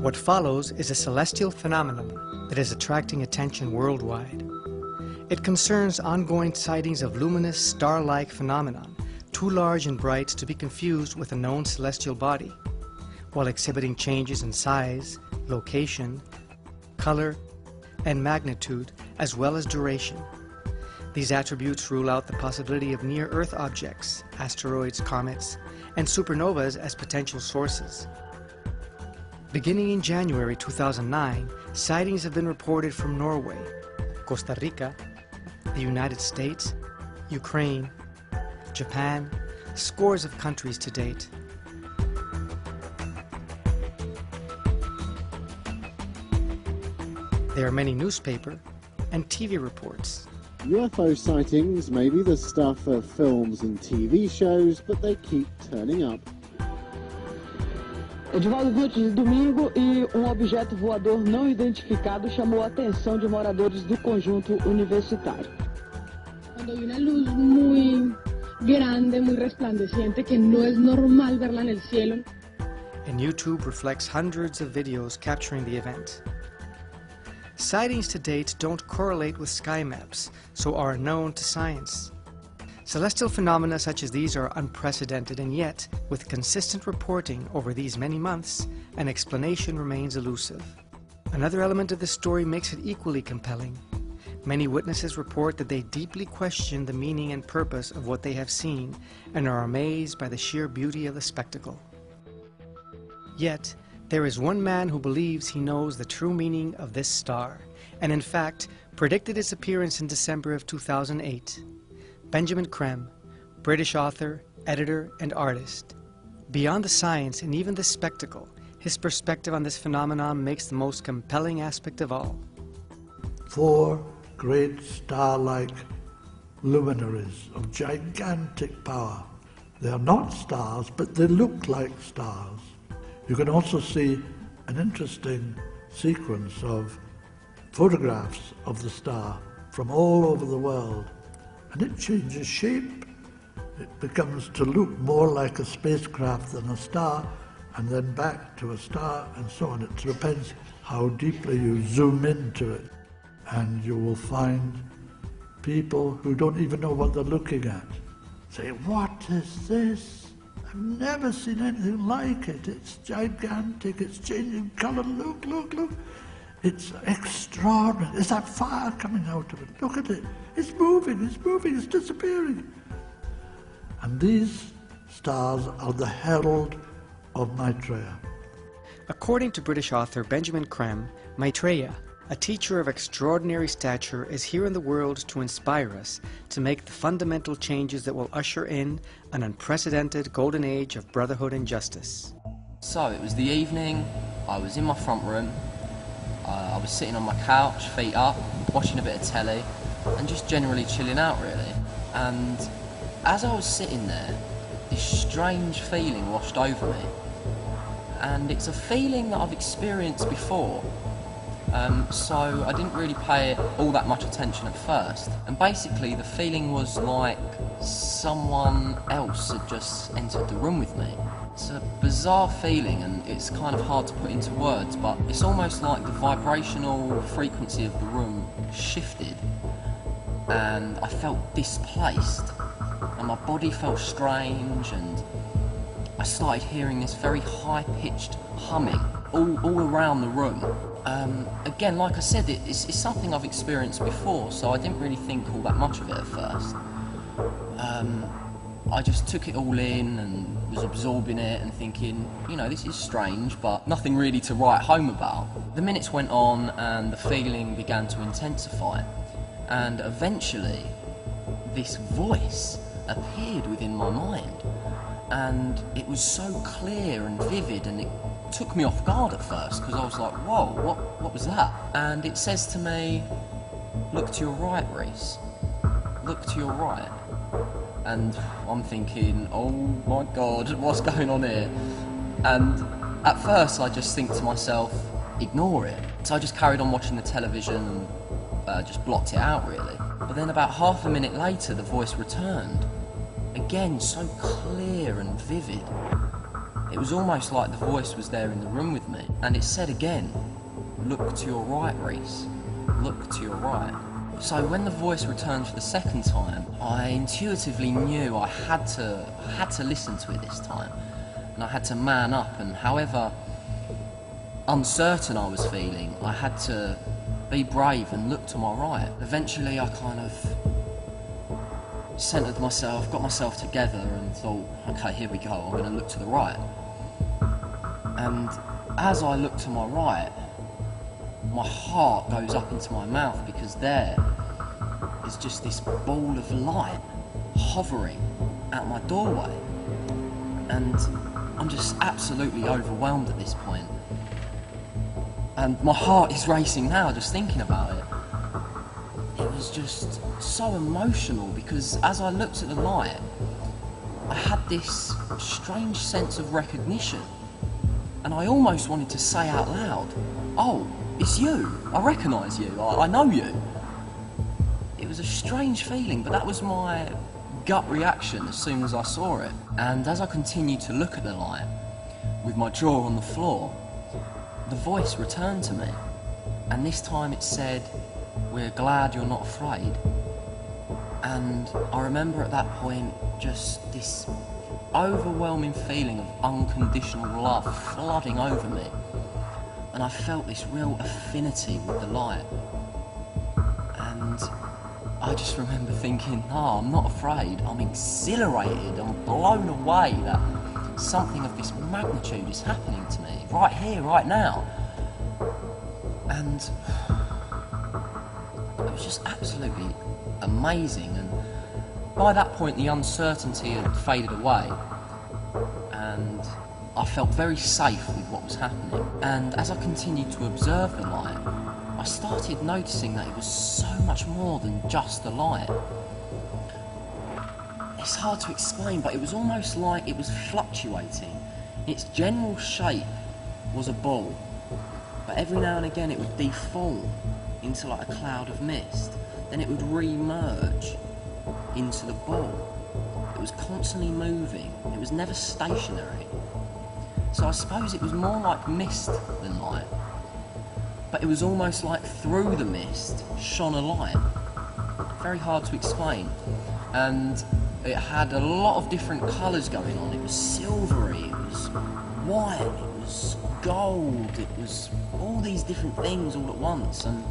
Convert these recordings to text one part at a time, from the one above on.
What follows is a celestial phenomenon that is attracting attention worldwide. It concerns ongoing sightings of luminous, star-like phenomenon, too large and bright to be confused with a known celestial body, while exhibiting changes in size, location, color, and magnitude, as well as duration. These attributes rule out the possibility of near-Earth objects, asteroids, comets, and supernovas as potential sources. Beginning in January 2009, sightings have been reported from Norway, Costa Rica, the United States, Ukraine, Japan, scores of countries to date. There are many newspaper and TV reports. UFO sightings may be the stuff of films and TV shows, but they keep turning up. Edivaldo noites de domingo e objeto voador não identificado chamou a atenção de moradores do conjunto universitário. Cuando hay una luz muy grande, muy resplandeciente, que no es normal verla en el cielo. And YouTube reflects hundreds of videos capturing the event. Sightings to date don't correlate with sky maps, so are unknown to science. Celestial phenomena such as these are unprecedented, and yet, with consistent reporting over these many months, an explanation remains elusive. Another element of the story makes it equally compelling. Many witnesses report that they deeply question the meaning and purpose of what they have seen and are amazed by the sheer beauty of the spectacle. Yet, there is one man who believes he knows the true meaning of this star, and in fact, predicted its appearance in December of 2008. Benjamin Creme, British author, editor, and artist. Beyond the science and even the spectacle, his perspective on this phenomenon makes the most compelling aspect of all. 4 great star-like luminaries of gigantic power. They are not stars, but they look like stars. You can also see an interesting sequence of photographs of the star from all over the world, and it changes shape. It becomes to look more like a spacecraft than a star, and then back to a star, and so on. It depends how deeply you zoom into it, and you will find people who don't even know what they're looking at say, "What is this? I've never seen anything like it. It's gigantic, it's changing colour, look, look, look. It's extraordinary. Is that fire coming out of it? Look at it. It's moving, it's disappearing." And these stars are the herald of Maitreya. According to British author Benjamin Creme, Maitreya, a teacher of extraordinary stature, is here in the world to inspire us to make the fundamental changes that will usher in an unprecedented golden age of brotherhood and justice. So it was the evening, I was in my front room, I was sitting on my couch, feet up, watching a bit of telly, and just generally chilling out really. And as I was sitting there, this strange feeling washed over me. And it's a feeling that I've experienced before. So I didn't really pay all that much attention at first. And basically the feeling was like someone else had just entered the room with me. It's a bizarre feeling, and it's kind of hard to put into words, but it's almost like the vibrational frequency of the room shifted, and I felt displaced, and my body felt strange, and I started hearing this very high-pitched humming all around the room. Again, like I said, it's something I've experienced before, so I didn't really think all that much of it at first. I just took it all in and was absorbing it and thinking, you know, this is strange, but nothing really to write home about. The minutes went on and the feeling began to intensify, and eventually this voice appeared within my mind, and it was so clear and vivid, and it took me off guard at first because I was like, whoa, what was that? And it says to me, "Look to your right, Reese. Look to your right." And I'm thinking, oh my God, what's going on here? And at first I just think to myself, ignore it. So I just carried on watching the television and just blocked it out really. But then about half a minute later the voice returned. Again, so clear and vivid. It was almost like the voice was there in the room with me, and it said again, "Look to your right, Reese. Look to your right." So when the voice returned for the second time, I intuitively knew I had to listen to it this time, and I had to man up, and however uncertain I was feeling, I had to be brave and look to my right. Eventually I kind of centred myself, got myself together and thought, okay, here we go, I'm going to look to the right. And as I look to my right, my heart goes up into my mouth, because there is just this ball of light hovering at my doorway. And I'm just absolutely overwhelmed at this point. And my heart is racing now just thinking about it. It was just so emotional, because as I looked at the light, I had this strange sense of recognition. And I almost wanted to say out loud, "Oh, it's you. I recognise you. I know you." It was a strange feeling, but that was my gut reaction as soon as I saw it. And as I continued to look at the light, with my jaw on the floor, the voice returned to me. And this time it said, "We're glad you're not afraid." And I remember at that point just this overwhelming feeling of unconditional love flooding over me. And I felt this real affinity with the light. And I just remember thinking, no, I'm not afraid, I'm exhilarated, I'm blown away that something of this magnitude is happening to me, right here, right now. And it was just absolutely amazing. And by that point the uncertainty had faded away, and I felt very safe with what was happening. And as I continued to observe the light, I started noticing that it was so much more than just a light. It's hard to explain, but it was almost like it was fluctuating. Its general shape was a ball, but every now and again it would deform into like a cloud of mist. Then it would re-merge into the ball. It was constantly moving. It was never stationary. So I suppose it was more like mist than light. But it was almost like through the mist shone a light. Very hard to explain. And it had a lot of different colours going on. It was silvery, it was white, it was gold, it was all these different things all at once. And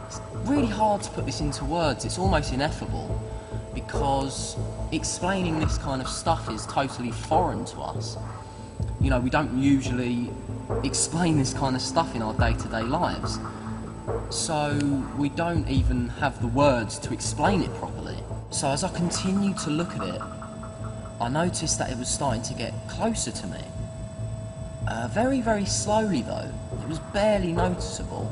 it's really hard to put this into words. It's almost ineffable, because explaining this kind of stuff is totally foreign to us. You know, we don't usually explain this kind of stuff in our day-to-day lives, so we don't even have the words to explain it properly. So as I continued to look at it, I noticed that it was starting to get closer to me. Very, very slowly though. It was barely noticeable.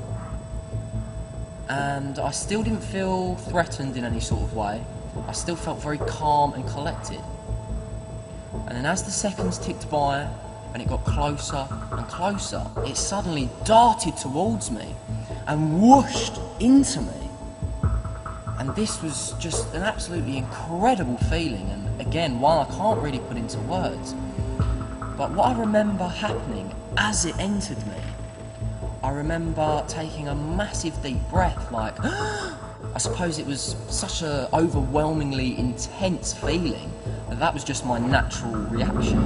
And I still didn't feel threatened in any sort of way. I still felt very calm and collected. And then as the seconds ticked by and it got closer and closer, it suddenly darted towards me and whooshed into me. And this was just an absolutely incredible feeling, and again, one I can't really put into words. But what I remember happening as it entered me, I remember taking a massive deep breath, like, I suppose it was such an overwhelmingly intense feeling that was just my natural reaction.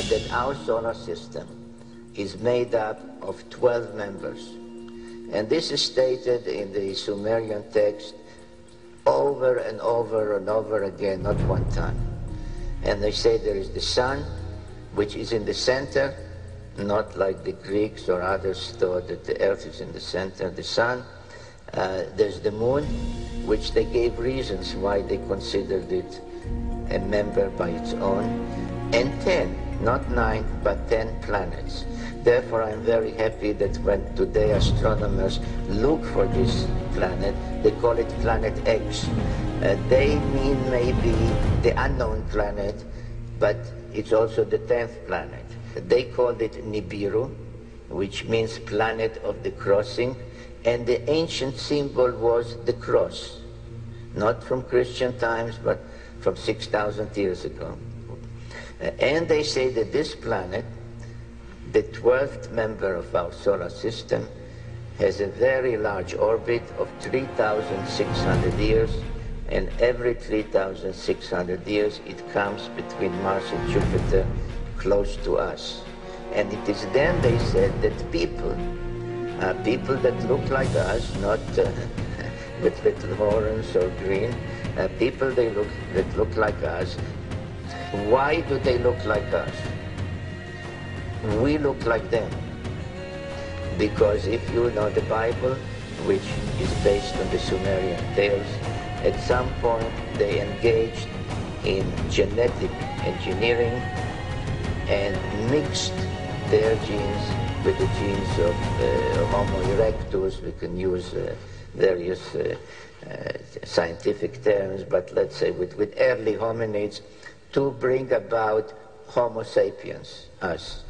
That our solar system is made up of 12 members. And this is stated in the Sumerian text over and over and over again, not one time. And they say there is the sun, which is in the center, not like the Greeks or others thought that the earth is in the center of the sun. There's the moon, which they gave reasons why they considered it a member by its own, and 10, not 9, but 10 planets. Therefore, I'm very happy that when today astronomers look for this planet, they call it Planet X. They mean maybe the unknown planet, but it's also the 10th planet. They called it Nibiru, which means planet of the crossing, and the ancient symbol was the cross, not from Christian times, but from 6,000 years ago. And they say that this planet, the 12th member of our solar system, has a very large orbit of 3,600 years, and every 3,600 years it comes between Mars and Jupiter close to us. And it is then, they said, that people that look like us, not with little horns or green, people that look like us. Why do they look like us? We look like them. Because if you know the Bible, which is based on the Sumerian tales, at some point they engaged in genetic engineering and mixed their genes with the genes of Homo erectus. We can use various scientific terms, but let's say with early hominids, to bring about Homo sapiens, us.